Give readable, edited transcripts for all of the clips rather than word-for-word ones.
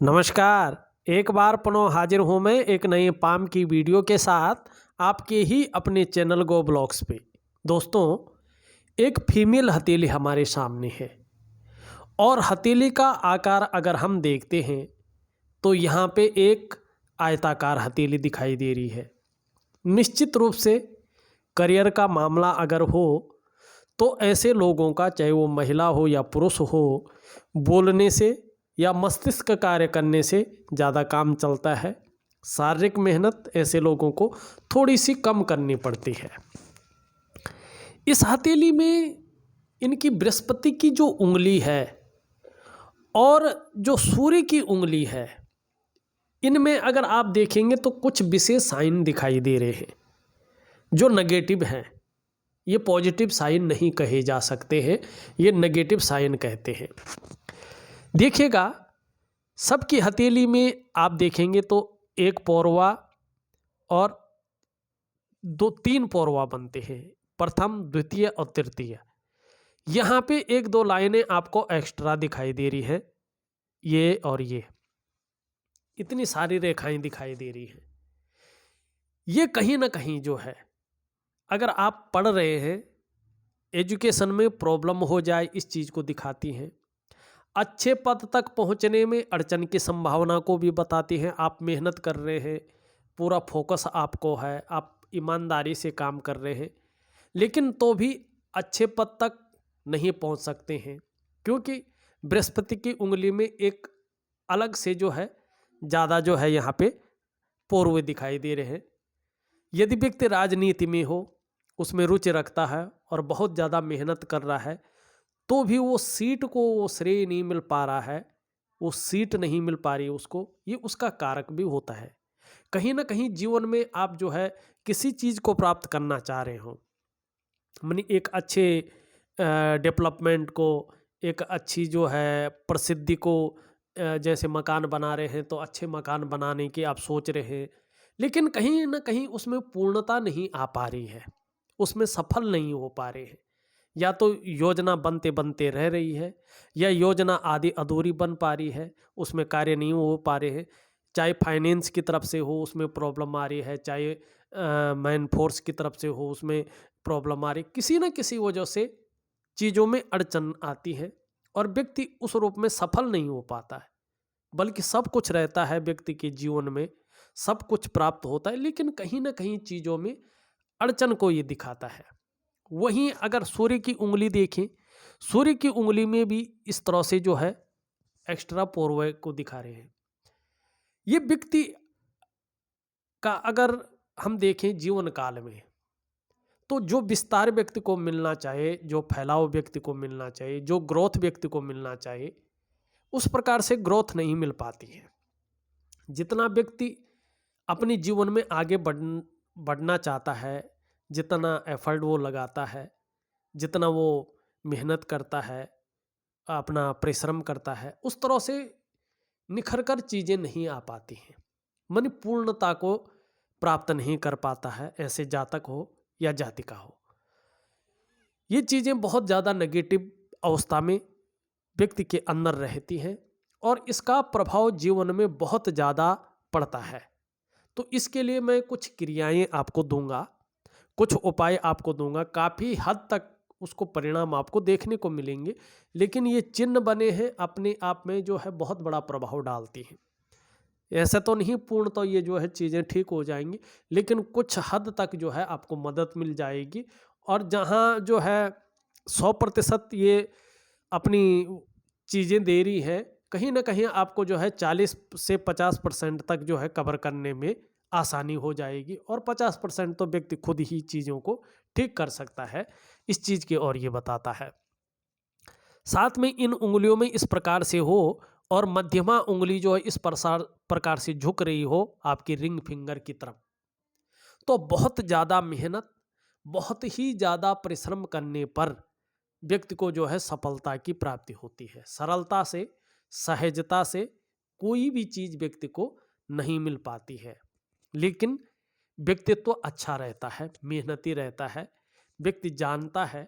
नमस्कार। एक बार पुनः हाजिर हूँ मैं एक नई पाम की वीडियो के साथ आपके ही अपने चैनल गो ब्लॉग्स पे। दोस्तों, एक फीमेल हथेली हमारे सामने है और हथेली का आकार अगर हम देखते हैं तो यहाँ पे एक आयताकार हथेली दिखाई दे रही है। निश्चित रूप से करियर का मामला अगर हो तो ऐसे लोगों का, चाहे वो महिला हो या पुरुष हो, बोलने से या मस्तिष्क कार्य करने से ज़्यादा काम चलता है। शारीरिक मेहनत ऐसे लोगों को थोड़ी सी कम करनी पड़ती है। इस हथेली में इनकी बृहस्पति की जो उंगली है और जो सूर्य की उंगली है, इनमें अगर आप देखेंगे तो कुछ विशेष साइन दिखाई दे रहे हैं जो नेगेटिव हैं। ये पॉजिटिव साइन नहीं कहे जा सकते हैं, ये नेगेटिव साइन कहते हैं। देखिएगा, सबकी हथेली में आप देखेंगे तो एक पौरवा और तीन पौरवा बनते हैं, प्रथम, द्वितीय और तृतीय। यहाँ पे एक दो लाइनें आपको एक्स्ट्रा दिखाई दे रही हैं, ये और ये इतनी सारी रेखाएं दिखाई दे रही हैं। ये कहीं ना कहीं जो है, अगर आप पढ़ रहे हैं, एजुकेशन में प्रॉब्लम हो जाए, इस चीज़ को दिखाती हैं। अच्छे पद तक पहुंचने में अड़चन की संभावना को भी बताती हैं। आप मेहनत कर रहे हैं, पूरा फोकस आपको है, आप ईमानदारी से काम कर रहे हैं, लेकिन तो भी अच्छे पद तक नहीं पहुंच सकते हैं, क्योंकि बृहस्पति की उंगली में एक अलग से जो है ज़्यादा जो है यहाँ पे पूर्व दिखाई दे रहे हैं। यदि व्यक्ति राजनीति में हो, उसमें रुचि रखता है और बहुत ज़्यादा मेहनत कर रहा है, तो भी वो सीट को वो श्रेय नहीं मिल पा रहा है, वो सीट नहीं मिल पा रही है उसको, ये उसका कारक भी होता है। कहीं ना कहीं जीवन में आप जो है किसी चीज़ को प्राप्त करना चाह रहे हो, मानी एक अच्छे डेवलपमेंट को, एक अच्छी जो है प्रसिद्धि को, जैसे मकान बना रहे हैं तो अच्छे मकान बनाने की आप सोच रहे हैं, लेकिन कहीं ना कहीं उसमें पूर्णता नहीं आ पा रही है, उसमें सफल नहीं हो पा रहे हैं। या तो योजना बनते बनते रह रही है, या योजना आधी अधूरी बन पा रही है, उसमें कार्य नहीं हो पा रहे हैं। चाहे फाइनेंस की तरफ से हो, उसमें प्रॉब्लम आ रही है, चाहे मैन फोर्स की तरफ से हो, उसमें प्रॉब्लम आ रही, किसी न किसी वजह से चीज़ों में अड़चन आती है और व्यक्ति उस रूप में सफल नहीं हो पाता है। बल्कि सब कुछ रहता है व्यक्ति के जीवन में, सब कुछ प्राप्त होता है, लेकिन कहीं ना कहीं चीज़ों में अड़चन को ये दिखाता है। वहीं अगर सूर्य की उंगली देखें, सूर्य की उंगली में भी इस तरह से जो है एक्स्ट्रा पोरवे को दिखा रहे हैं। ये व्यक्ति का अगर हम देखें जीवन काल में, तो जो विस्तार व्यक्ति को मिलना चाहिए, जो फैलाव व्यक्ति को मिलना चाहिए, जो ग्रोथ व्यक्ति को मिलना चाहिए, उस प्रकार से ग्रोथ नहीं मिल पाती है। जितना व्यक्ति अपने जीवन में आगे बढ़ना चाहता है, जितना एफर्ट वो लगाता है, जितना वो मेहनत करता है, अपना परिश्रम करता है, उस तरह से निखर कर चीज़ें नहीं आ पाती हैं, मन पूर्णता को प्राप्त नहीं कर पाता है, ऐसे जातक हो या जातिका हो। ये चीज़ें बहुत ज़्यादा नेगेटिव अवस्था में व्यक्ति के अंदर रहती हैं और इसका प्रभाव जीवन में बहुत ज़्यादा पड़ता है। तो इसके लिए मैं कुछ क्रियाएं आपको दूंगा, कुछ उपाय आपको दूंगा, काफ़ी हद तक उसको परिणाम आपको देखने को मिलेंगे, लेकिन ये चिन्ह बने हैं अपने आप में जो है बहुत बड़ा प्रभाव डालती हैं। ऐसा तो नहीं पूर्ण तो ये जो है चीज़ें ठीक हो जाएंगी, लेकिन कुछ हद तक जो है आपको मदद मिल जाएगी। और जहाँ जो है 100% ये अपनी चीज़ें दे रही है, कहीं ना कहीं आपको जो है 40 से 50% तक जो है कवर करने में आसानी हो जाएगी, और 50% तो व्यक्ति खुद ही चीज़ों को ठीक कर सकता है, इस चीज़ की ओर ये बताता है। साथ में इन उंगलियों में इस प्रकार से हो और मध्यमा उंगली जो है इस प्रकार से झुक रही हो आपकी रिंग फिंगर की तरफ, तो बहुत ज़्यादा मेहनत, बहुत ही ज़्यादा परिश्रम करने पर व्यक्ति को जो है सफलता की प्राप्ति होती है। सरलता से, सहजता से कोई भी चीज़ व्यक्ति को नहीं मिल पाती है, लेकिन व्यक्तित्व अच्छा रहता है, मेहनती रहता है, व्यक्ति जानता है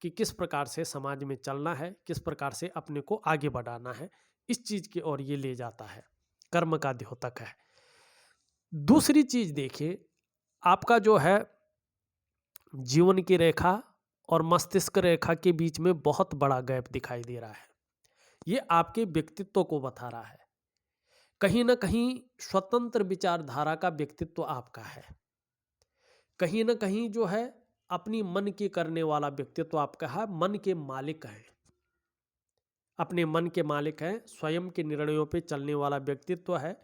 कि किस प्रकार से समाज में चलना है, किस प्रकार से अपने को आगे बढ़ाना है, इस चीज़ की ओर ये ले जाता है। कर्म का द्योतक है। दूसरी चीज देखिए, आपका जो है जीवन की रेखा और मस्तिष्क रेखा के बीच में बहुत बड़ा गैप दिखाई दे रहा है। ये आपके व्यक्तित्व को बता रहा है। कहीं ना कहीं स्वतंत्र विचारधारा का व्यक्तित्व आपका है, कहीं ना कहीं जो है अपनी मन की करने वाला व्यक्तित्व आपका है। मन के मालिक हैं, अपने मन के मालिक हैं, स्वयं के निर्णयों पे चलने वाला व्यक्तित्व है।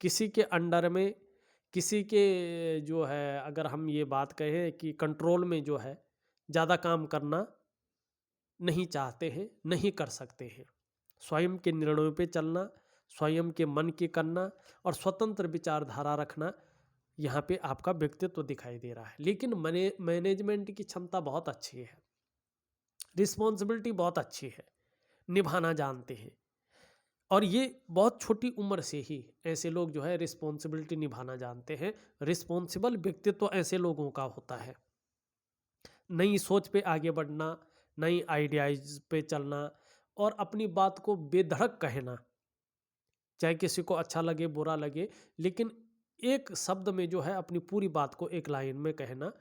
किसी के अंडर में, किसी के जो है, अगर हम ये बात कहें कि कंट्रोल में जो है ज़्यादा काम करना नहीं चाहते हैं, नहीं कर सकते हैं। स्वयं के निर्णयों पे चलना, स्वयं के मन की करना और स्वतंत्र विचारधारा रखना, यहाँ पे आपका व्यक्तित्व दिखाई दे रहा है। लेकिन मैनेजमेंट की क्षमता बहुत अच्छी है, रिस्पॉन्सिबिलिटी बहुत अच्छी है, निभाना जानते हैं। और ये बहुत छोटी उम्र से ही ऐसे लोग जो है रिस्पॉन्सिबिलिटी निभाना जानते हैं। रिस्पॉन्सिबल व्यक्तित्व ऐसे लोगों का होता है। नई सोच पे आगे बढ़ना, नई आइडियाज पे चलना और अपनी बात को बेधड़क कहना, चाहे किसी को अच्छा लगे बुरा लगे, लेकिन एक शब्द में जो है अपनी पूरी बात को एक लाइन में कहना,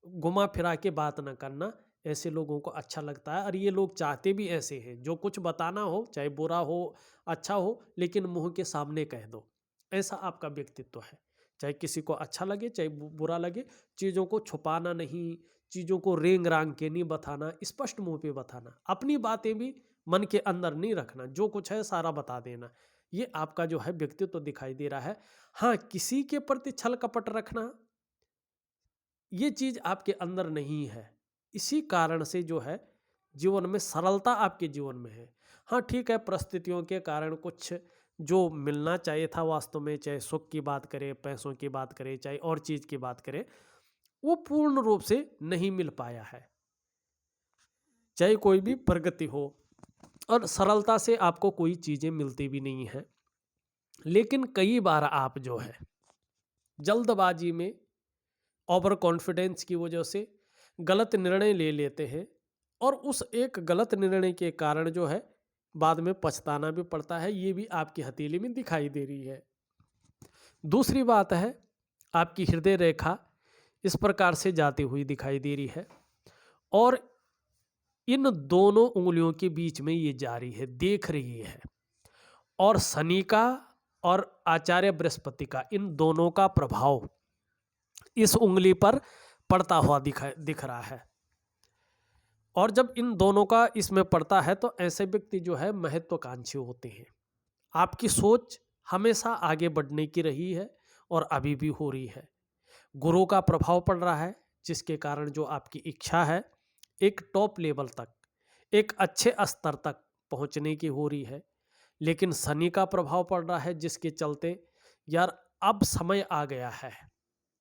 घुमा फिरा के बात ना करना, ऐसे लोगों को अच्छा लगता है। और ये लोग चाहते भी ऐसे हैं, जो कुछ बताना हो, चाहे बुरा हो अच्छा हो, लेकिन मुंह के सामने कह दो। ऐसा आपका व्यक्तित्व है। चाहे किसी को अच्छा लगे चाहे बुरा लगे, चीज़ों को छुपाना नहीं, चीज़ों को रेंग रांग के नहीं बताना, स्पष्ट मुंह पे बताना, अपनी बातें भी मन के अंदर नहीं रखना, जो कुछ है सारा बता देना। ये आपका जो है व्यक्तित्व दिखाई दे रहा है। हाँ, किसी के प्रति छल कपट रखना, ये चीज आपके अंदर नहीं है। इसी कारण से जो है जीवन में सरलता आपके जीवन में है। हाँ ठीक है, परिस्थितियों के कारण कुछ जो मिलना चाहिए था वास्तव में, चाहे सुख की बात करें, पैसों की बात करें, चाहे और चीज की बात करें, वो पूर्ण रूप से नहीं मिल पाया है। चाहे कोई भी प्रगति हो, और सरलता से आपको कोई चीजें मिलती भी नहीं है। लेकिन कई बार आप जो है जल्दबाजी में, ओवर कॉन्फिडेंस की वजह से गलत निर्णय ले लेते हैं, और उस एक गलत निर्णय के कारण जो है बाद में पछताना भी पड़ता है। ये भी आपकी हथेली में दिखाई दे रही है। दूसरी बात है, आपकी हृदय रेखा इस प्रकार से जाती हुई दिखाई दे रही है, और इन दोनों उंगलियों के बीच में ये जा रही है, देख रही है। और शनि का और आचार्य बृहस्पति का, इन दोनों का प्रभाव इस उंगली पर पड़ता हुआ दिख रहा है। और जब इन दोनों का इसमें पड़ता है तो ऐसे व्यक्ति जो है महत्वाकांक्षी होते हैं। आपकी सोच हमेशा आगे बढ़ने की रही है और अभी भी हो रही है। गुरु का प्रभाव पड़ रहा है, जिसके कारण जो आपकी इच्छा है एक टॉप लेवल तक, एक अच्छे स्तर तक पहुंचने की हो रही है। लेकिन शनि का प्रभाव पड़ रहा है, जिसके चलते यार अब समय आ गया है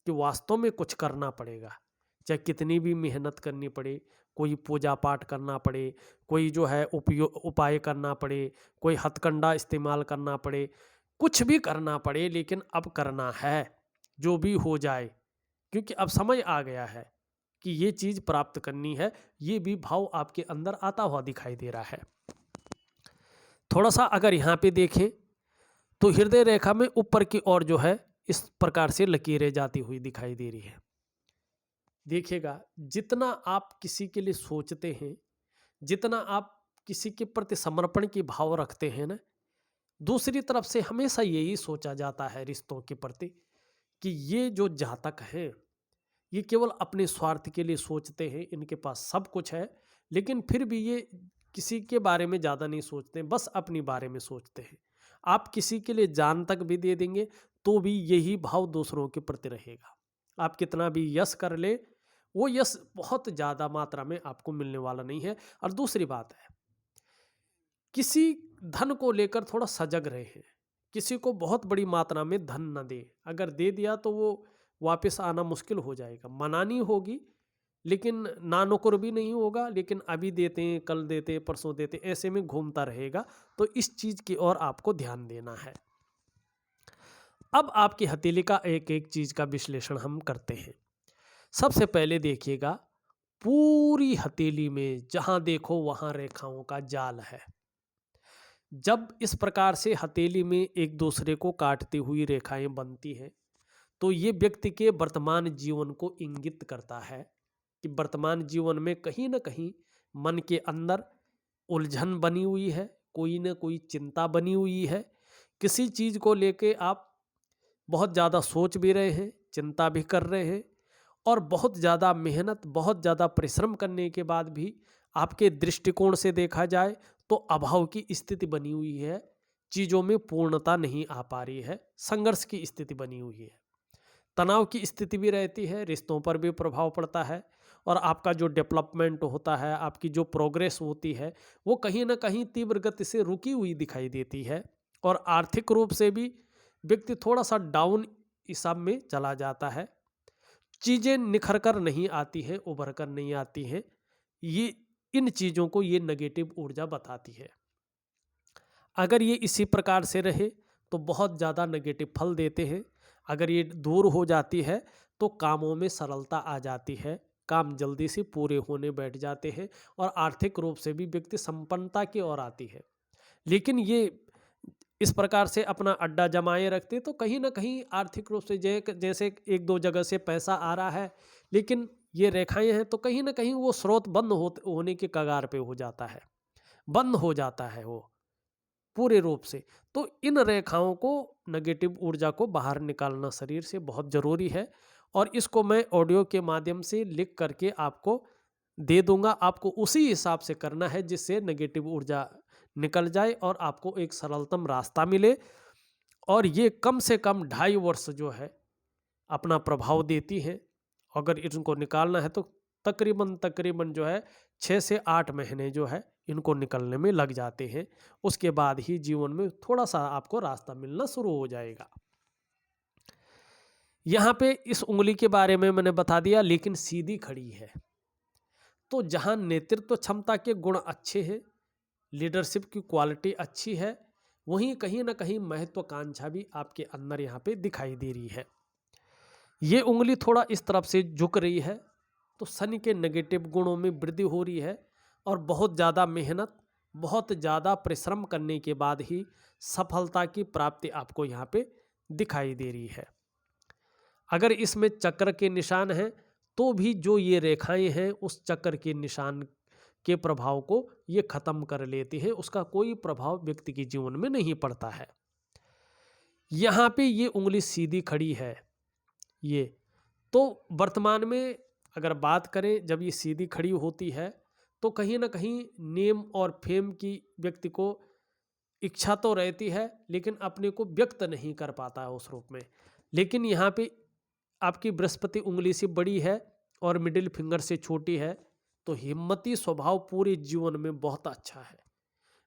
कि वास्तव में कुछ करना पड़ेगा। चाहे कितनी भी मेहनत करनी पड़े, कोई पूजा पाठ करना पड़े, कोई जो है उपाय करना पड़े, कोई हथकंडा इस्तेमाल करना पड़े, कुछ भी करना पड़े, लेकिन अब करना है, जो भी हो जाए, क्योंकि अब समय आ गया है कि ये चीज़ प्राप्त करनी है। ये भी भाव आपके अंदर आता हुआ दिखाई दे रहा है। थोड़ा सा अगर यहाँ पे देखें तो हृदय रेखा में ऊपर की ओर जो है इस प्रकार से लकीरें जाती हुई दिखाई दे रही है। देखिएगा, जितना आप किसी के लिए सोचते हैं, जितना आप किसी के प्रति समर्पण की भाव रखते हैं ना, दूसरी तरफ से हमेशा यही सोचा जाता है रिश्तों के प्रति कि ये जो जातक हैं ये केवल अपने स्वार्थ के लिए सोचते हैं, इनके पास सब कुछ है, लेकिन फिर भी ये किसी के बारे में ज़्यादा नहीं सोचते, बस अपनी बारे में सोचते हैं। आप किसी के लिए जान तक भी दे देंगे तो भी यही भाव दूसरों के प्रति रहेगा। आप कितना भी यश कर ले, वो यश बहुत ज़्यादा मात्रा में आपको मिलने वाला नहीं है। और दूसरी बात है, किसी धन को लेकर थोड़ा सजग रहे हैं। किसी को बहुत बड़ी मात्रा में धन न दे, अगर दे दिया तो वो वापस आना मुश्किल हो जाएगा। मनानी होगी, लेकिन नानुकुर भी नहीं होगा, लेकिन अभी देते हैं, कल देते हैं, परसों देते हैं, ऐसे में घूमता रहेगा। तो इस चीज़ की ओर आपको ध्यान देना है। अब आपकी हथेली का एक एक चीज़ का विश्लेषण हम करते हैं। सबसे पहले देखिएगा, पूरी हथेली में जहां देखो वहां रेखाओं का जाल है। जब इस प्रकार से हथेली में एक दूसरे को काटती हुई रेखाएं बनती हैं तो ये व्यक्ति के वर्तमान जीवन को इंगित करता है कि वर्तमान जीवन में कहीं ना कहीं मन के अंदर उलझन बनी हुई है, कोई ना कोई चिंता बनी हुई है। किसी चीज़ को लेके आप बहुत ज़्यादा सोच भी रहे हैं, चिंता भी कर रहे हैं और बहुत ज़्यादा मेहनत, बहुत ज़्यादा परिश्रम करने के बाद भी आपके दृष्टिकोण से देखा जाए तो अभाव की स्थिति बनी हुई है, चीज़ों में पूर्णता नहीं आ पा रही है, संघर्ष की स्थिति बनी हुई है, तनाव की स्थिति भी रहती है, रिश्तों पर भी प्रभाव पड़ता है और आपका जो डेवलपमेंट होता है, आपकी जो प्रोग्रेस होती है, वो कहीं ना कहीं तीव्र गति से रुकी हुई दिखाई देती है और आर्थिक रूप से भी व्यक्ति थोड़ा सा डाउन हिसाब में चला जाता है। चीज़ें निखर कर नहीं आती हैं, उभर कर नहीं आती हैं। ये इन चीज़ों को ये नेगेटिव ऊर्जा बताती है। अगर ये इसी प्रकार से रहे तो बहुत ज़्यादा नेगेटिव फल देते हैं। अगर ये दूर हो जाती है तो कामों में सरलता आ जाती है, काम जल्दी से पूरे होने बैठ जाते हैं और आर्थिक रूप से भी व्यक्ति संपन्नता की ओर आती है। लेकिन ये इस प्रकार से अपना अड्डा जमाए रखते तो कहीं ना कहीं आर्थिक रूप से जैसे एक दो जगह से पैसा आ रहा है, लेकिन ये रेखाएं हैं तो कहीं ना कहीं वो स्रोत बंद होने के कगार पे हो जाता है, बंद हो जाता है वो पूरे रूप से। तो इन रेखाओं को, नेगेटिव ऊर्जा को बाहर निकालना शरीर से बहुत ज़रूरी है और इसको मैं ऑडियो के माध्यम से लिख करके आपको दे दूंगा। आपको उसी हिसाब से करना है जिससे नेगेटिव ऊर्जा निकल जाए और आपको एक सरलतम रास्ता मिले और ये कम से कम 2.5 वर्ष जो है अपना प्रभाव देती है। अगर इनको निकालना है तो तकरीबन जो है 6 से 8 महीने जो है इनको निकलने में लग जाते हैं। उसके बाद ही जीवन में थोड़ा सा आपको रास्ता मिलना शुरू हो जाएगा। यहाँ पे इस उंगली के बारे में मैंने बता दिया, लेकिन सीधी खड़ी है तो जहाँ नेतृत्व क्षमता के गुण अच्छे हैं, लीडरशिप की क्वालिटी अच्छी है, वहीं कहीं ना कहीं महत्वाकांक्षा भी आपके अंदर यहाँ पे दिखाई दे रही है। ये उंगली थोड़ा इस तरफ से झुक रही है तो शनि के नेगेटिव गुणों में वृद्धि हो रही है और बहुत ज़्यादा मेहनत, बहुत ज़्यादा परिश्रम करने के बाद ही सफलता की प्राप्ति आपको यहाँ पे दिखाई दे रही है। अगर इसमें चक्र के निशान हैं तो भी जो ये रेखाएं हैं उस चक्र के निशान के प्रभाव को ये खत्म कर लेती है, उसका कोई प्रभाव व्यक्ति के जीवन में नहीं पड़ता है। यहाँ पे ये उंगली सीधी खड़ी है ये तो वर्तमान में अगर बात करें, जब ये सीधी खड़ी होती है तो कहीं ना कहीं नेम और फेम की व्यक्ति को इच्छा तो रहती है लेकिन अपने को व्यक्त नहीं कर पाता है उस रूप में। लेकिन यहाँ पे आपकी बृहस्पति उंगली से बड़ी है और मिडिल फिंगर से छोटी है तो हिम्मती स्वभाव पूरे जीवन में बहुत अच्छा है।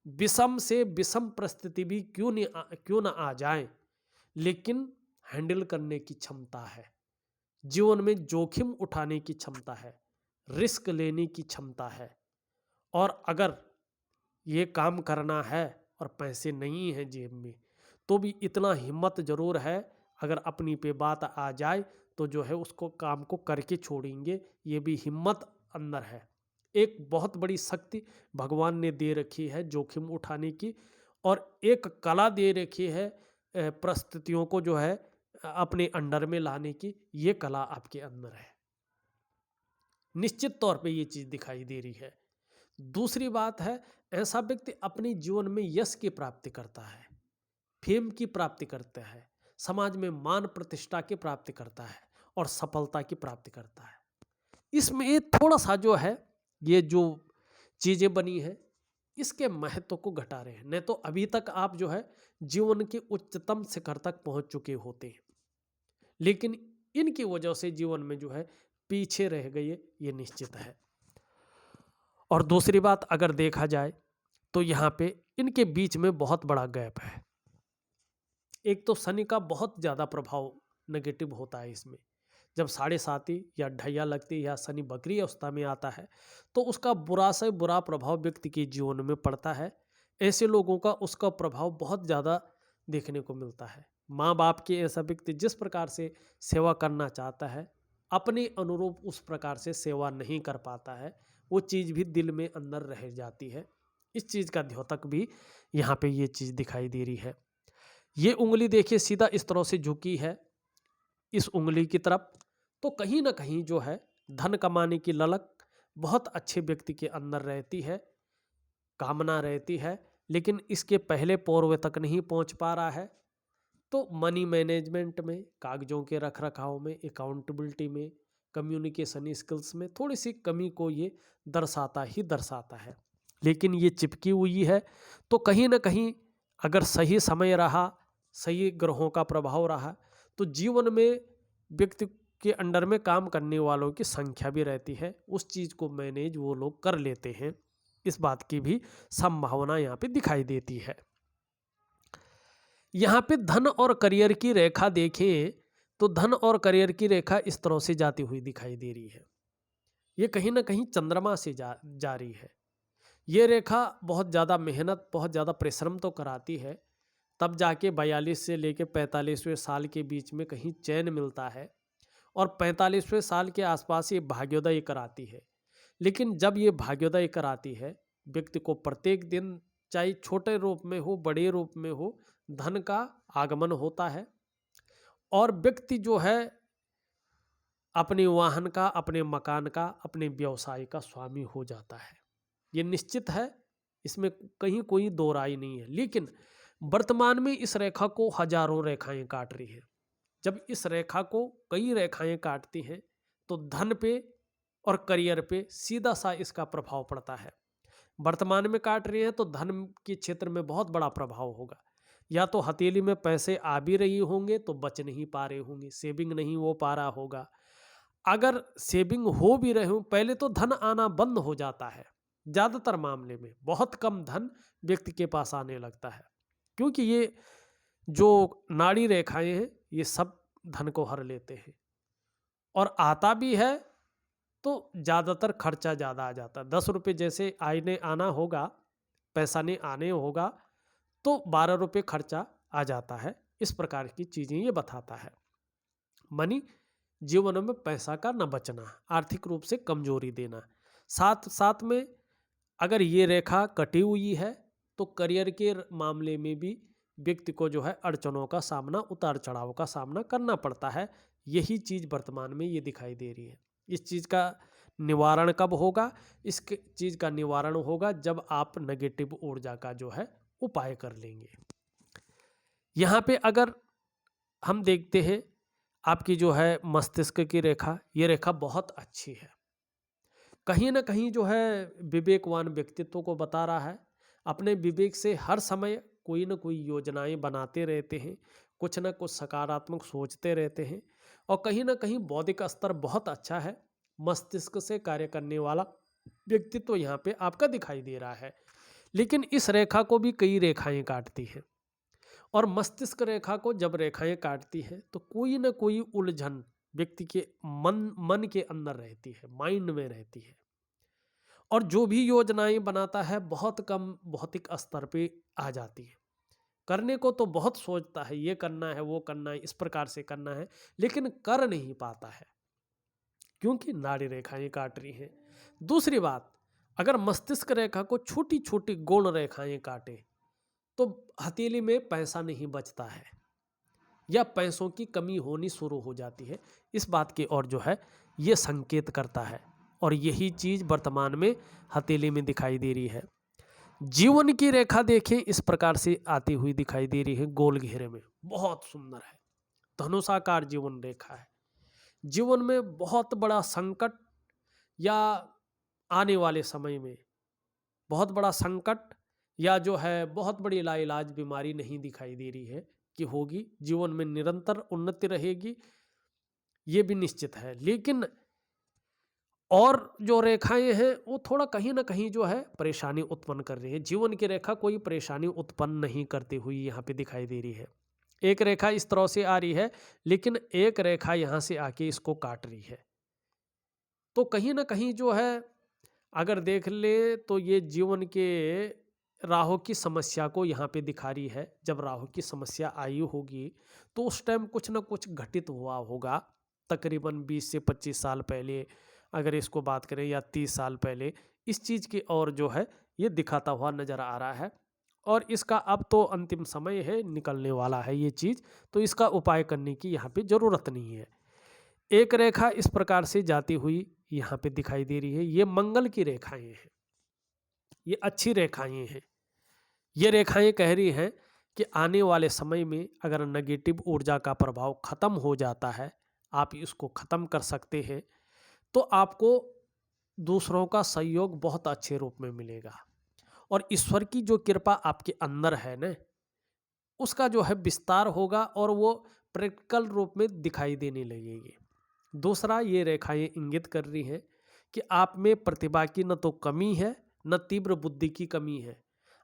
विषम से विषम परिस्थिति भी क्यों ना आ जाए, लेकिन हैंडल करने की क्षमता है, जीवन में जोखिम उठाने की क्षमता है, रिस्क लेने की क्षमता है। और अगर ये काम करना है और पैसे नहीं हैं जेब में तो भी इतना हिम्मत जरूर है, अगर अपनी पे बात आ जाए तो जो है उसको काम को करके छोड़ेंगे, ये भी हिम्मत अंदर है। एक बहुत बड़ी शक्ति भगवान ने दे रखी है जोखिम उठाने की और एक कला दे रखी है परिस्थितियों को जो है अपने अंडर में लाने की, ये कला आपके अंदर है। निश्चित तौर पे ये चीज़ दिखाई दे रही है। दूसरी बात है, ऐसा व्यक्ति अपने जीवन में यश की प्राप्ति करता है, फेम की प्राप्ति करता है, समाज में मान प्रतिष्ठा की प्राप्ति करता है और सफलता की प्राप्ति करता है। इसमें थोड़ा सा जो है ये जो चीज़ें बनी है इसके महत्व को घटा रहे हैं, नहीं तो अभी तक आप जो है जीवन के उच्चतम शिखर तक पहुंच चुके होते हैं, लेकिन इनकी वजह से जीवन में जो है पीछे रह गए, ये निश्चित है। और दूसरी बात अगर देखा जाए तो यहाँ पे इनके बीच में बहुत बड़ा गैप है। एक तो शनि का बहुत ज़्यादा प्रभाव नेगेटिव होता है इसमें, जब 7.5 या ढैया लगती या शनि बकरी अवस्था में आता है तो उसका बुरा से बुरा प्रभाव व्यक्ति के जीवन में पड़ता है। ऐसे लोगों का उसका प्रभाव बहुत ज़्यादा देखने को मिलता है। माँ बाप के ऐसा व्यक्ति जिस प्रकार से सेवा करना चाहता है, अपने अनुरूप उस प्रकार से सेवा नहीं कर पाता है, वो चीज़ भी दिल में अंदर रह जाती है। इस चीज़ का द्योतक भी यहाँ पे ये चीज़ दिखाई दे रही है। ये उंगली देखिए सीधा इस तरह से झुकी है इस उंगली की तरफ, तो कहीं ना कहीं जो है धन कमाने की ललक बहुत अच्छे व्यक्ति के अंदर रहती है, कामना रहती है, लेकिन इसके पहले पौरवे तक नहीं पहुंच पा रहा है। तो मनी मैनेजमेंट में, कागजों के रख रखाव में, अकाउंटेबिलिटी में, कम्युनिकेशन स्किल्स में थोड़ी सी कमी को ये दर्शाता ही दर्शाता है। लेकिन ये चिपकी हुई है, तो कहीं ना कहीं अगर सही समय रहा, सही ग्रहों का प्रभाव रहा, तो जीवन में व्यक्ति के अंडर में काम करने वालों की संख्या भी रहती है, उस चीज़ को मैनेज वो लोग कर लेते हैं। इस बात की भी संभावना यहाँ पे दिखाई देती है। यहाँ पे धन और करियर की रेखा देखें तो धन और करियर की रेखा इस तरह से जाती हुई दिखाई दे रही है। ये कहीं ना कहीं चंद्रमा से जा रही है। ये रेखा बहुत ज़्यादा मेहनत, बहुत ज़्यादा परिश्रम तो कराती है, तब जाके 42 से लेके 45वें साल के बीच में कहीं चैन मिलता है, और 45वें साल के आसपास ये भाग्योदय कराती है। लेकिन जब ये भाग्योदय कराती है, व्यक्ति को प्रत्येक दिन, चाहे छोटे रूप में हो बड़े रूप में हो, धन का आगमन होता है, और व्यक्ति जो है अपने वाहन का, अपने मकान का, अपने व्यवसाय का स्वामी हो जाता है। ये निश्चित है, इसमें कहीं कोई दो राय नहीं है। लेकिन वर्तमान में इस रेखा को हजारों रेखाएं काट रही है। जब इस रेखा को कई रेखाएं काटती हैं तो धन पे और करियर पे सीधा सा इसका प्रभाव पड़ता है। वर्तमान में काट रही है तो धन के क्षेत्र में बहुत बड़ा प्रभाव होगा। या तो हथेली में पैसे आ भी रही होंगे तो बच नहीं पा रहे होंगे, सेविंग नहीं हो पा रहा होगा। अगर सेविंग हो भी रहे हो, पहले तो धन आना बंद हो जाता है। ज़्यादातर मामले में बहुत कम धन व्यक्ति के पास आने लगता है, क्योंकि ये जो नाड़ी रेखाएं हैं ये सब धन को हर लेते हैं, और आता भी है तो ज़्यादातर खर्चा ज़्यादा आ जाता है। 10 रुपये जैसे आने आना होगा, पैसा ने आने होगा, तो 12 रुपये खर्चा आ जाता है। इस प्रकार की चीज़ें ये बताता है। मनी जीवन में पैसा का न बचना, आर्थिक रूप से कमजोरी देना। साथ साथ में अगर ये रेखा कटी हुई है तो करियर के मामले में भी व्यक्ति को जो है अड़चनों का सामना, उतार चढ़ाव का सामना करना पड़ता है। यही चीज़ वर्तमान में ये दिखाई दे रही है। इस चीज़ का निवारण कब होगा? इस चीज़ का निवारण होगा जब आप नेगेटिव ऊर्जा का जो है उपाय कर लेंगे। यहाँ पे अगर हम देखते हैं आपकी जो है मस्तिष्क की रेखा, ये रेखा बहुत अच्छी है। कहीं ना कहीं जो है विवेकवान व्यक्तित्व को बता रहा है। अपने विवेक से हर समय कोई ना कोई योजनाएं बनाते रहते हैं, कुछ ना कुछ सकारात्मक सोचते रहते हैं, और कहीं ना कहीं बौद्धिक स्तर बहुत अच्छा है। मस्तिष्क से कार्य करने वाला व्यक्तित्व यहाँ पे आपका दिखाई दे रहा है। लेकिन इस रेखा को भी कई रेखाएं काटती हैं, और मस्तिष्क रेखा को जब रेखाएं काटती हैं तो कोई ना कोई उलझन व्यक्ति के मन के अंदर रहती है, माइंड में रहती है, और जो भी योजनाएं बनाता है बहुत कम भौतिक स्तर पे आ जाती है। करने को तो बहुत सोचता है, ये करना है, वो करना है, इस प्रकार से करना है, लेकिन कर नहीं पाता है, क्योंकि नाड़ी रेखाएं काट रही हैं। दूसरी बात, अगर मस्तिष्क रेखा को छोटी छोटी गौण रेखाएं काटे तो हथेली में पैसा नहीं बचता है, या पैसों की कमी होनी शुरू हो जाती है। इस बात की ओर जो है ये संकेत करता है, और यही चीज वर्तमान में हथेली में दिखाई दे रही है। जीवन की रेखा देखें, इस प्रकार से आती हुई दिखाई दे रही है, गोल घेरे में, बहुत सुंदर है। धनुषाकार जीवन रेखा है। जीवन में बहुत बड़ा संकट, या आने वाले समय में बहुत बड़ा संकट, या जो है बहुत बड़ी लाइलाज बीमारी नहीं दिखाई दे रही है कि होगी। जीवन में निरंतर उन्नति रहेगी, ये भी निश्चित है। लेकिन और जो रेखाएं हैं वो थोड़ा कहीं ना कहीं जो है परेशानी उत्पन्न कर रही है। जीवन की रेखा कोई परेशानी उत्पन्न नहीं करती हुई यहाँ पे दिखाई दे रही है। एक रेखा इस तरह से आ रही है, लेकिन एक रेखा यहाँ से आके इसको काट रही है। तो कहीं ना कहीं जो है अगर देख ले तो ये जीवन के राहु की समस्या को यहाँ पे दिखा रही है। जब राहु की समस्या आई होगी तो उस टाइम कुछ ना कुछ घटित हुआ होगा, तकरीबन 20 से 25 साल पहले अगर इसको बात करें, या 30 साल पहले। इस चीज़ की ओर जो है ये दिखाता हुआ नज़र आ रहा है। और इसका अब तो अंतिम समय है, निकलने वाला है ये चीज़, तो इसका उपाय करने की यहाँ पे ज़रूरत नहीं है। एक रेखा इस प्रकार से जाती हुई यहाँ पे दिखाई दे रही है, ये मंगल की रेखाएं हैं, ये अच्छी रेखाएं हैं। ये रेखाएं कह रही हैं कि आने वाले समय में अगर नेगेटिव ऊर्जा का प्रभाव खत्म हो जाता है, आप इसको खत्म कर सकते हैं, तो आपको दूसरों का सहयोग बहुत अच्छे रूप में मिलेगा। और ईश्वर की जो कृपा आपके अंदर है ना, उसका जो है विस्तार होगा और वो प्रैक्टिकल रूप में दिखाई देने लगेगी। दूसरा, ये रेखाएं इंगित कर रही हैं कि आप में प्रतिभा की न तो कमी है, न तीव्र बुद्धि की कमी है।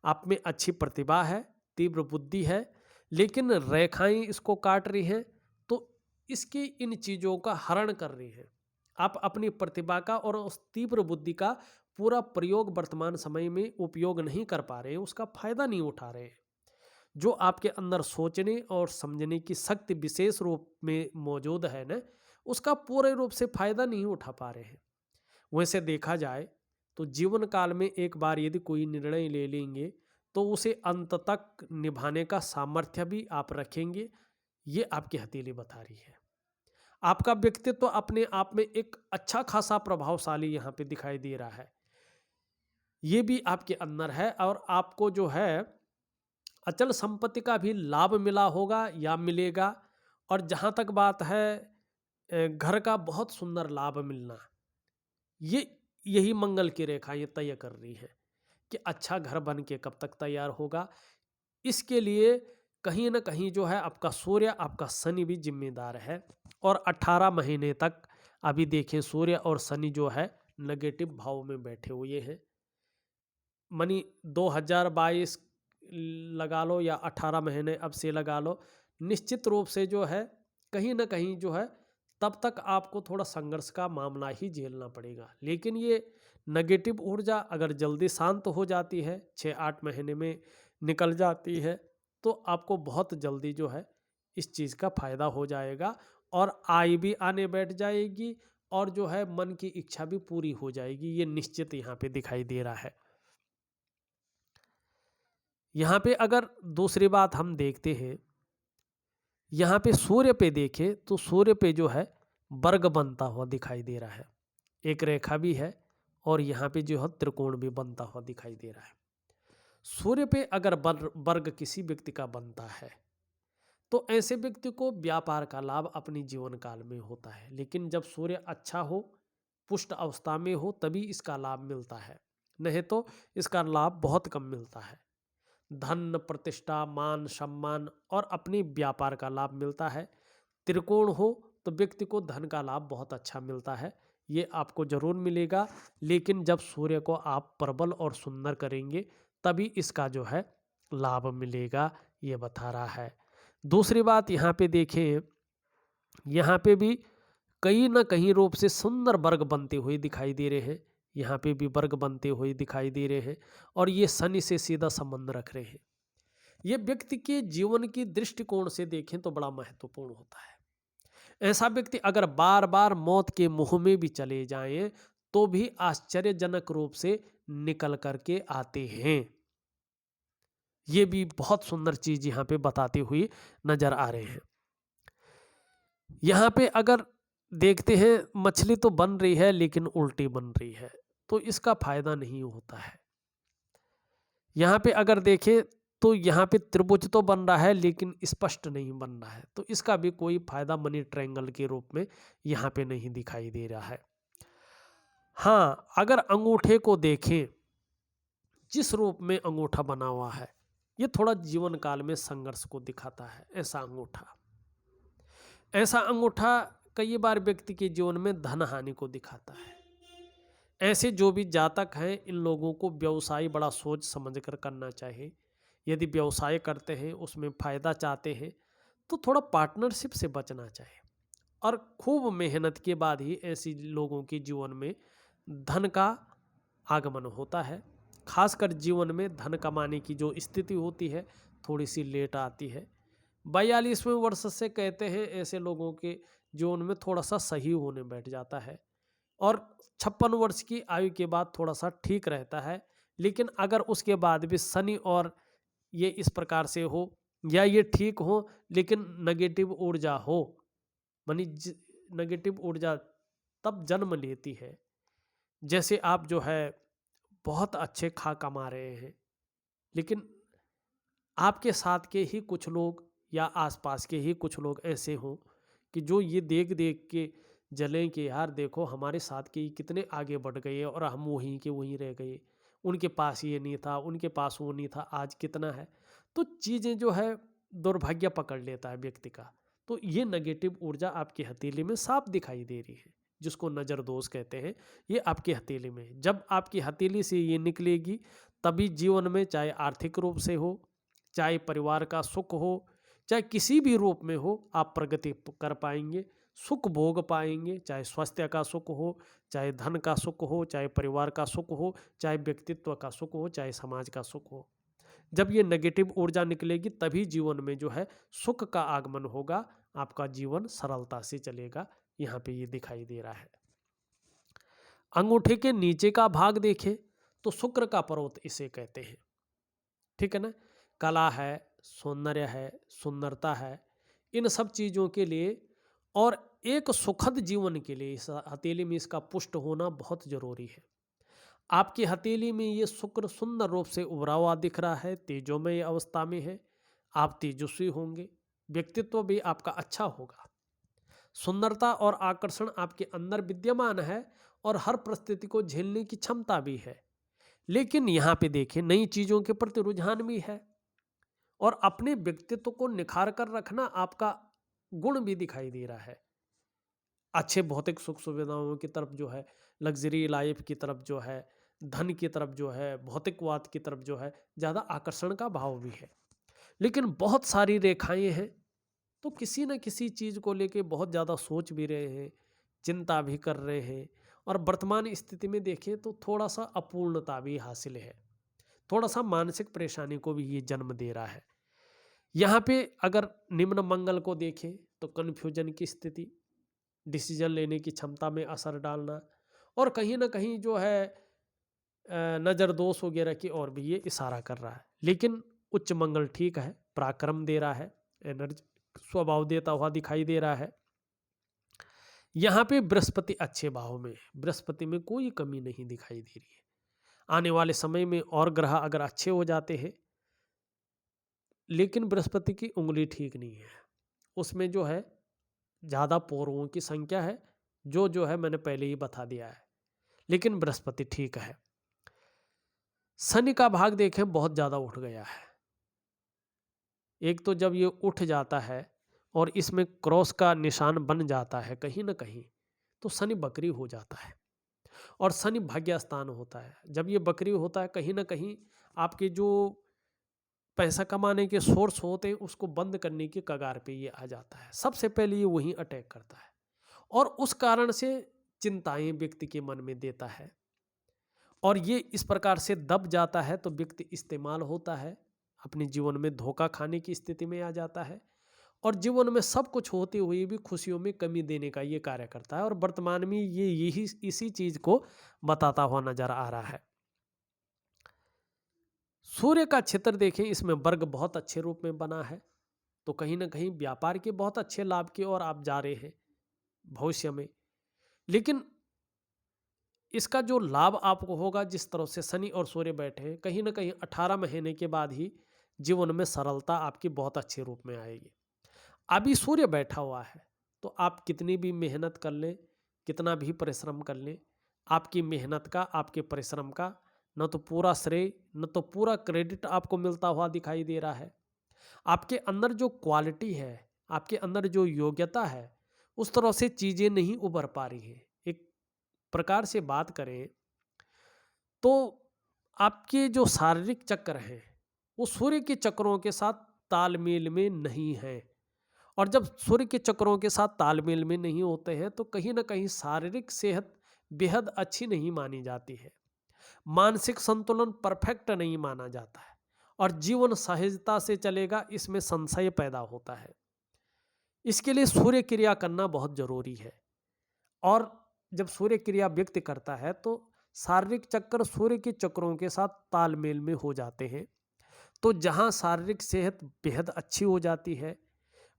आप में अच्छी प्रतिभा है, तीव्र बुद्धि है, लेकिन रेखाएं इसको काट रही हैं, तो इसकी इन चीज़ों का हरण कर रही हैं। आप अपनी प्रतिभा का और उस तीव्र बुद्धि का पूरा प्रयोग वर्तमान समय में उपयोग नहीं कर पा रहे हैं, उसका फायदा नहीं उठा रहे हैं। जो आपके अंदर सोचने और समझने की शक्ति विशेष रूप में मौजूद है ना, उसका पूरे रूप से फायदा नहीं उठा पा रहे हैं। वैसे देखा जाए तो जीवन काल में एक बार यदि कोई निर्णय ले लेंगे, तो उसे अंत तक निभाने का सामर्थ्य भी आप रखेंगे, ये आपकी हथेली बता रही है। आपका व्यक्तित्व तो अपने आप में एक अच्छा खासा प्रभावशाली यहाँ पे दिखाई दे रहा है, ये भी आपके अंदर है। और आपको जो है अचल संपत्ति का भी लाभ मिला होगा या मिलेगा। और जहाँ तक बात है घर का बहुत सुंदर लाभ मिलना, ये यही मंगल की रेखा ये तय कर रही है कि अच्छा घर बन के कब तक तैयार होगा। इसके लिए कहीं ना कहीं जो है आपका सूर्य, आपका शनि भी जिम्मेदार है। और 18 महीने तक अभी देखें सूर्य और शनि जो है नेगेटिव भाव में बैठे हुए हैं। मनी 2022 लगा लो या 18 महीने अब से लगा लो, निश्चित रूप से जो है कहीं ना कहीं जो है तब तक आपको थोड़ा संघर्ष का मामला ही झेलना पड़ेगा। लेकिन ये नेगेटिव ऊर्जा अगर जल्दी शांत हो जाती है, 6-8 महीने में निकल जाती है, तो आपको बहुत जल्दी जो है इस चीज़ का फायदा हो जाएगा और आय भी आने बैठ जाएगी और जो है मन की इच्छा भी पूरी हो जाएगी। ये निश्चित यहाँ पे दिखाई दे रहा है। यहाँ पे अगर दूसरी बात हम देखते हैं, यहाँ पे सूर्य पे देखें तो सूर्य पे जो है वर्ग बनता हुआ दिखाई दे रहा है, एक रेखा भी है और यहाँ पे जो है त्रिकोण भी बनता हुआ दिखाई दे रहा है। सूर्य पे अगर वर्ग किसी व्यक्ति का बनता है, तो ऐसे व्यक्ति को व्यापार का लाभ अपनी जीवन काल में होता है। लेकिन जब सूर्य अच्छा हो, पुष्ट अवस्था में हो, तभी इसका लाभ मिलता है, नहीं तो इसका लाभ बहुत कम मिलता है। धन, प्रतिष्ठा, मान सम्मान और अपने व्यापार का लाभ मिलता है। त्रिकोण हो तो व्यक्ति को धन का लाभ बहुत अच्छा मिलता है, ये आपको जरूर मिलेगा। लेकिन जब सूर्य को आप प्रबल और सुंदर करेंगे तभी इसका जो है लाभ मिलेगा, ये बता रहा है। दूसरी बात यहाँ पे देखें, यहाँ पे भी कहीं ना कहीं रूप से सुंदर वर्ग बनते हुए दिखाई दे रहे हैं, यहाँ पे भी वर्ग बनते हुए दिखाई दे रहे हैं और ये शनि से सीधा संबंध रख रहे हैं। ये व्यक्ति के जीवन की दृष्टिकोण से देखें तो बड़ा महत्वपूर्ण होता है। ऐसा व्यक्ति अगर बार बार मौत के मुंह में भी चले जाएं तो भी आश्चर्यजनक रूप से निकल करके आते हैं। ये भी बहुत सुंदर चीज यहाँ पे बताते हुए नजर आ रहे हैं। यहाँ पे अगर देखते हैं मछली तो बन रही है लेकिन उल्टी बन रही है, तो इसका फायदा नहीं होता है। यहाँ पे अगर देखें तो यहाँ पे त्रिभुज तो बन रहा है लेकिन स्पष्ट नहीं बन रहा है, तो इसका भी कोई फायदा मनी ट्रायंगल के रूप में यहाँ पे नहीं दिखाई दे रहा है। हाँ, अगर अंगूठे को देखें, जिस रूप में अंगूठा बना हुआ है, ये थोड़ा जीवन काल में संघर्ष को दिखाता है। ऐसा अंगूठा कई बार व्यक्ति के जीवन में धन हानि को दिखाता है। ऐसे जो भी जातक हैं, इन लोगों को व्यवसाय बड़ा सोच समझ कर करना चाहिए। यदि व्यवसाय करते हैं, उसमें फायदा चाहते हैं, तो थोड़ा पार्टनरशिप से बचना चाहिए और खूब मेहनत के बाद ही ऐसी लोगों के जीवन में धन का आगमन होता है। खासकर जीवन में धन कमाने की जो स्थिति होती है थोड़ी सी लेट आती है। 42वें वर्ष से कहते हैं ऐसे लोगों के जीवन में थोड़ा सा सही होने बैठ जाता है और 56 वर्ष की आयु के बाद थोड़ा सा ठीक रहता है। लेकिन अगर उसके बाद भी शनि और ये इस प्रकार से हो या ये ठीक हो लेकिन नेगेटिव ऊर्जा हो, मानी नेगेटिव ऊर्जा तब जन्म लेती है। जैसे आप जो है बहुत अच्छे खा कमा रहे हैं, लेकिन आपके साथ के ही कुछ लोग या आसपास के ही कुछ लोग ऐसे हों कि जो ये देख देख के जलें कि यार देखो हमारे साथ के कितने आगे बढ़ गए और हम वहीं के वहीं रह गए, उनके पास ये नहीं था, उनके पास वो नहीं था, आज कितना है। तो चीज़ें जो है दुर्भाग्य पकड़ लेता है व्यक्ति का। तो ये नेगेटिव ऊर्जा आपकी हथेली में साफ दिखाई दे रही है, जिसको नज़र दोष कहते हैं। ये आपकी हथेली में है। जब आपकी हथेली से ये निकलेगी तभी जीवन में, चाहे आर्थिक रूप से हो, चाहे परिवार का सुख हो, चाहे किसी भी रूप में हो, आप प्रगति कर पाएंगे, सुख भोग पाएंगे। चाहे स्वास्थ्य का सुख हो, चाहे धन का सुख हो, चाहे परिवार का सुख हो, चाहे व्यक्तित्व का सुख हो, चाहे समाज का सुख हो। जब ये नेगेटिव ऊर्जा निकलेगी तभी जीवन में जो है सुख का आगमन होगा, आपका जीवन सरलता से चलेगा। यहाँ पे ये दिखाई दे रहा है। अंगूठे के नीचे का भाग देखें तो शुक्र का पर्वत इसे कहते हैं, ठीक है ना। कला है, सौंदर्य है, सुंदरता है, इन सब चीज़ों के लिए और एक सुखद जीवन के लिए इस हथेली में इसका पुष्ट होना बहुत जरूरी है। आपकी हथेली में ये शुक्र सुंदर रूप से उभरा हुआ दिख रहा है, तेजोमय अवस्था में है, आप तेजस्वी होंगे, व्यक्तित्व भी आपका अच्छा होगा, सुंदरता और आकर्षण आपके अंदर विद्यमान है और हर परिस्थिति को झेलने की क्षमता भी है। लेकिन यहाँ पे देखें नई चीज़ों के प्रति रुझान भी है और अपने व्यक्तित्व को निखार कर रखना आपका गुण भी दिखाई दे रहा है। अच्छे भौतिक सुख सुविधाओं की तरफ जो है, लग्जरी लाइफ की तरफ जो है, धन की तरफ जो है, भौतिकवाद की तरफ जो है, ज़्यादा आकर्षण का भाव भी है। लेकिन बहुत सारी रेखाएं हैं, तो किसी न किसी चीज़ को लेके बहुत ज़्यादा सोच भी रहे हैं, चिंता भी कर रहे हैं और वर्तमान स्थिति में देखें तो थोड़ा सा अपूर्णता भी हासिल है, थोड़ा सा मानसिक परेशानी को भी ये जन्म दे रहा है। यहाँ पे अगर निम्न मंगल को देखें तो कन्फ्यूजन की स्थिति, डिसीजन लेने की क्षमता में असर डालना और कहीं ना कहीं जो है नज़र दोष वगैरह की और भी ये इशारा कर रहा है। लेकिन उच्च मंगल ठीक है, पराक्रम दे रहा है, एनर्जी स्वभाव देता हुआ दिखाई दे रहा है। यहाँ पे बृहस्पति अच्छे भाव में है, बृहस्पति में कोई कमी नहीं दिखाई दे रही है। आने वाले समय में और ग्रह अगर अच्छे हो जाते हैं, लेकिन बृहस्पति की उंगली ठीक नहीं है, उसमें जो है ज़्यादा पौरवों की संख्या है, जो है मैंने पहले ही बता दिया है। लेकिन बृहस्पति ठीक है। शनि का भाग देखें बहुत ज़्यादा उठ गया है। एक तो जब ये उठ जाता है और इसमें क्रॉस का निशान बन जाता है कहीं ना कहीं, तो शनि बकरी हो जाता है और शनि भाग्य स्थान होता है। जब ये बकरी होता है कहीं ना कहीं आपके जो पैसा कमाने के सोर्स होते हैं उसको बंद करने की कगार पे ये आ जाता है। सबसे पहले ये वहीं अटैक करता है और उस कारण से चिंताएं व्यक्ति के मन में देता है और ये इस प्रकार से दब जाता है तो व्यक्ति इस्तेमाल होता है, अपने जीवन में धोखा खाने की स्थिति में आ जाता है और जीवन में सब कुछ होते हुए भी खुशियों में कमी देने का ये कार्य करता है। और वर्तमान में ये यही इसी चीज को बताता हुआ नजर आ रहा है। सूर्य का क्षेत्र देखें, इसमें वर्ग बहुत अच्छे रूप में बना है, तो कहीं ना कहीं व्यापार के बहुत अच्छे लाभ की ओर आप जा रहे हैं भविष्य में। लेकिन इसका जो लाभ आपको होगा, जिस तरह से शनि और सूर्य बैठे हैं, कहीं ना कहीं 18 महीने के बाद ही जीवन में सरलता आपकी बहुत अच्छे रूप में आएगी। अभी सूर्य बैठा हुआ है तो आप कितनी भी मेहनत कर लें, कितना भी परिश्रम कर लें, आपकी मेहनत का, आपके परिश्रम का न तो पूरा श्रेय न तो पूरा क्रेडिट आपको मिलता हुआ दिखाई दे रहा है। आपके अंदर जो क्वालिटी है, आपके अंदर जो योग्यता है, उस तरह से चीज़ें नहीं उभर पा रही हैं। एक प्रकार से बात करें तो आपके जो शारीरिक चक्र हैं वो सूर्य के चक्रों के साथ तालमेल में नहीं है और जब सूर्य के चक्रों के साथ तालमेल में नहीं होते हैं तो कहीं ना कहीं शारीरिक सेहत बेहद अच्छी नहीं मानी जाती है, मानसिक संतुलन परफेक्ट नहीं माना जाता है और जीवन सहजता से चलेगा, इसमें संशय पैदा होता है। इसके लिए सूर्य क्रिया करना बहुत जरूरी है और जब सूर्य क्रिया व्यक्त करता है तो शारीरिक चक्र सूर्य के चक्रों के साथ तालमेल में हो जाते हैं। तो जहाँ शारीरिक सेहत बेहद अच्छी हो जाती है,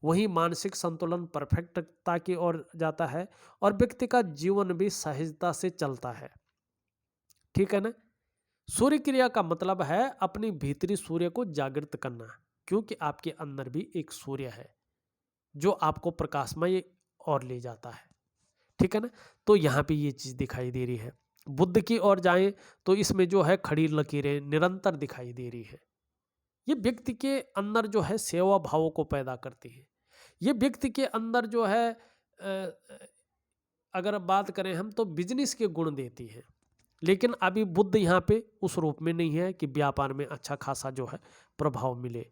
वहीं मानसिक संतुलन परफेक्टता की ओर जाता है और व्यक्ति का जीवन भी सहजता से चलता है। ठीक है ना। सूर्य क्रिया का मतलब है अपनी भीतरी सूर्य को जागृत करना, क्योंकि आपके अंदर भी एक सूर्य है जो आपको प्रकाशमय और ले जाता है। ठीक है ना। तो यहाँ पे ये चीज दिखाई दे रही है। बुद्ध की ओर जाएं तो इसमें जो है खड़ी लकीरें निरंतर दिखाई दे रही है। ये व्यक्ति के अंदर जो है सेवा भावों को पैदा करती है। ये व्यक्ति के अंदर जो है अगर बात करें हम तो बिजनेस के गुण देती है। लेकिन अभी बुद्ध यहाँ पे उस रूप में नहीं है कि व्यापार में अच्छा खासा जो है प्रभाव मिले।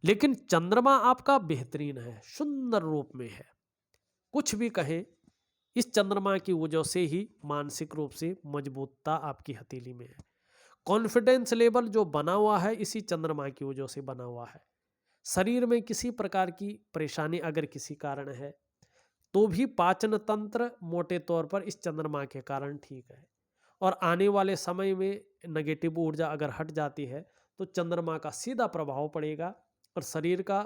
लेकिन चंद्रमा आपका बेहतरीन है, सुंदर रूप में है। कुछ भी कहें, इस चंद्रमा की वजह से ही मानसिक रूप से मजबूतता आपकी हथेली में है। कॉन्फिडेंस लेवल जो बना हुआ है इसी चंद्रमा की वजह से बना हुआ है। शरीर में किसी प्रकार की परेशानी अगर किसी कारण है तो भी पाचन तंत्र मोटे तौर पर इस चंद्रमा के कारण ठीक है। और आने वाले समय में नेगेटिव ऊर्जा अगर हट जाती है तो चंद्रमा का सीधा प्रभाव पड़ेगा और शरीर का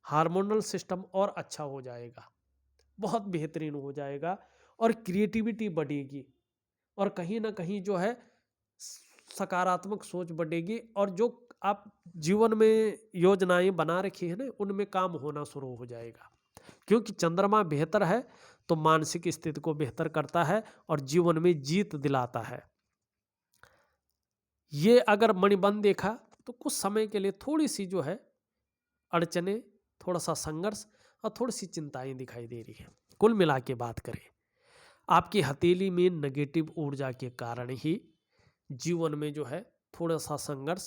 हार्मोनल सिस्टम और अच्छा हो जाएगा, बहुत बेहतरीन हो जाएगा और क्रिएटिविटी बढ़ेगी और कहीं ना कहीं जो है सकारात्मक सोच बढ़ेगी और जो आप जीवन में योजनाएं बना रखी है ना उनमें काम होना शुरू हो जाएगा। क्योंकि चंद्रमा बेहतर है तो मानसिक स्थिति को बेहतर करता है और जीवन में जीत दिलाता है। ये अगर मणिबंध देखा तो कुछ समय के लिए थोड़ी सी जो है अड़चने, थोड़ा सा संघर्ष और थोड़ी सी चिंताएं दिखाई दे रही है। कुल मिला के बात करें, आपकी हथेली में नेगेटिव ऊर्जा के कारण ही जीवन में जो है थोड़ा सा संघर्ष,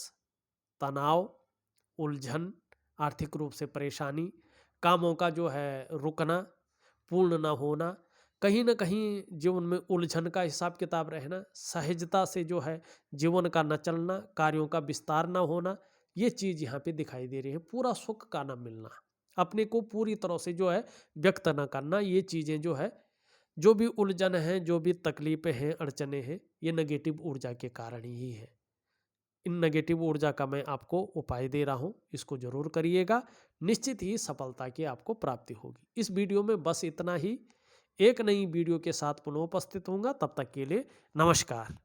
तनाव, उलझन, आर्थिक रूप से परेशानी, कामों का जो है रुकना, पूर्ण ना होना, कहीं ना कहीं जीवन में उलझन का हिसाब किताब रहना, सहजता से जो है जीवन का न चलना, कार्यों का विस्तार ना होना, ये चीज़ यहाँ पे दिखाई दे रही है। पूरा सुख का ना मिलना, अपने को पूरी तरह से जो है व्यक्त ना करना, ये चीज़ें जो है जो भी उलझन है, जो भी तकलीफें हैं, अड़चने हैं, ये नेगेटिव ऊर्जा के कारण ही है। इन नेगेटिव ऊर्जा का मैं आपको उपाय दे रहा हूँ, इसको जरूर करिएगा, निश्चित ही सफलता की आपको प्राप्ति होगी। इस वीडियो में बस इतना ही। एक नई वीडियो के साथ पुनः उपस्थित होऊंगा, तब तक के लिए नमस्कार।